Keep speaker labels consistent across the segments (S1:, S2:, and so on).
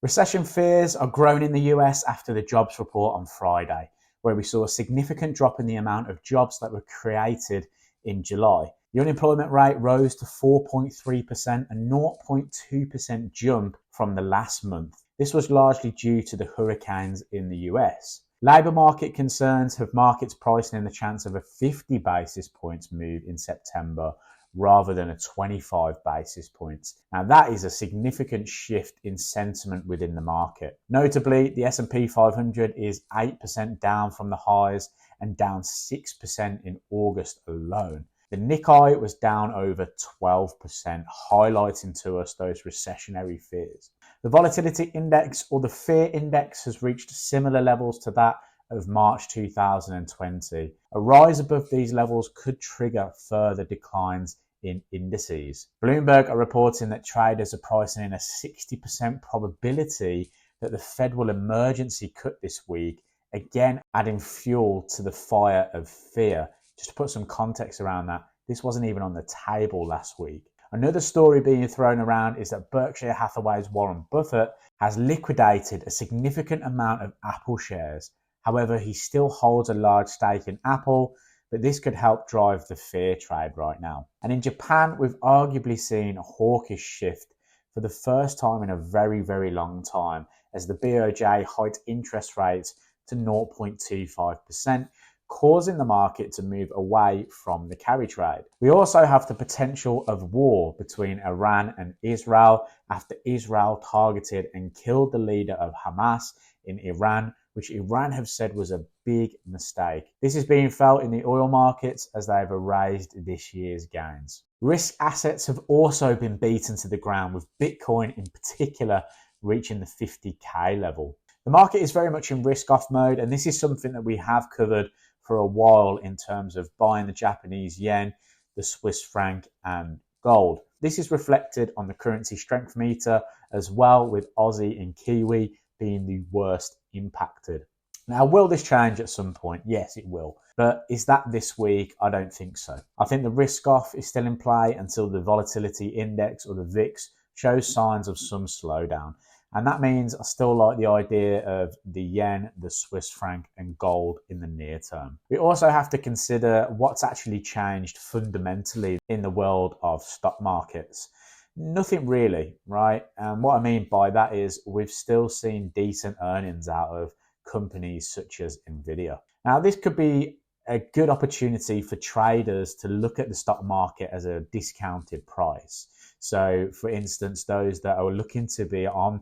S1: Recession fears are growing in the US after the jobs report on Friday, where we saw a significant drop in the amount of jobs that were created in July. The unemployment rate rose to 4.3%, a 0.2% jump from the last month. This was largely due to the hurricanes in the US. Labour market concerns have markets pricing in the chance of a 50 basis points move in September rather than a 25 basis points. Now that is a significant shift in sentiment within the market. Notably, the S&P 500 is 8% down from the highs and down 6% in August alone. The Nikkei was down over 12%, highlighting to us those recessionary fears. The volatility index, or the fear index, has reached similar levels to that of March 2020. A rise above these levels could trigger further declines in indices. Bloomberg are reporting that traders are pricing in a 60% probability that the Fed will emergency cut this week, again adding fuel to the fire of fear. Just to put some context around that, this wasn't even on the table last week. Another story being thrown around is that Berkshire Hathaway's Warren Buffett has liquidated a significant amount of Apple shares. However, he still holds a large stake in Apple, but this could help drive the fear trade right now. And in Japan, we've arguably seen a hawkish shift for the first time in a very, very long time as the BOJ hiked interest rates to 0.25%, causing the market to move away from the carry trade. We also have the potential of war between Iran and Israel after Israel targeted and killed the leader of Hamas in Iran, which Iran have said was a big mistake. This is being felt in the oil markets as they have erased this year's gains. Risk assets have also been beaten to the ground, with Bitcoin in particular reaching the 50k level. The market is very much in risk-off mode, and this is something that we have covered for a while in terms of buying the Japanese yen, the Swiss franc and gold. This is reflected on the currency strength meter as well, with Aussie and Kiwi being the worst impacted. Now, will this change at some point? Yes, it will. But is that this week? I don't think so. I think the risk off is still in play until the volatility index, or the VIX, shows signs of some slowdown. And that means I still like the idea of the yen, the Swiss franc and gold in the near term. We also have to consider what's actually changed fundamentally in the world of stock markets. Nothing really, right? And what I mean by that is we've still seen decent earnings out of companies such as NVIDIA. Now, this could be a good opportunity for traders to look at the stock market as a discounted price. So, for instance, those that are looking to be on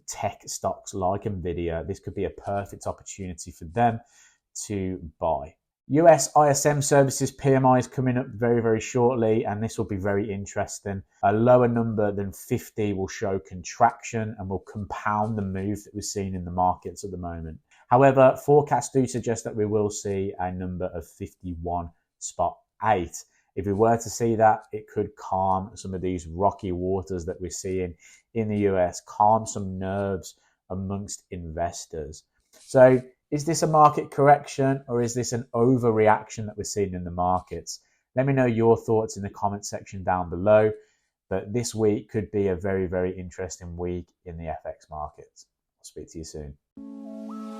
S1: tech stocks like NVIDIA, this could be a perfect opportunity for them to buy. US ISM Services PMI is coming up very, very shortly, and this will be very interesting. A lower number than 50 will show contraction and will compound the move that we're seeing in the markets at the moment. However, forecasts do suggest that we will see a number of 51.8. If we were to see that, it could calm some of these rocky waters that we're seeing in the US, calm some nerves amongst investors. So, is this a market correction, or is this an overreaction that we're seeing in the markets? Let me know your thoughts in the comment section down below. But this week could be a very, very interesting week in the FX markets. I'll speak to you soon.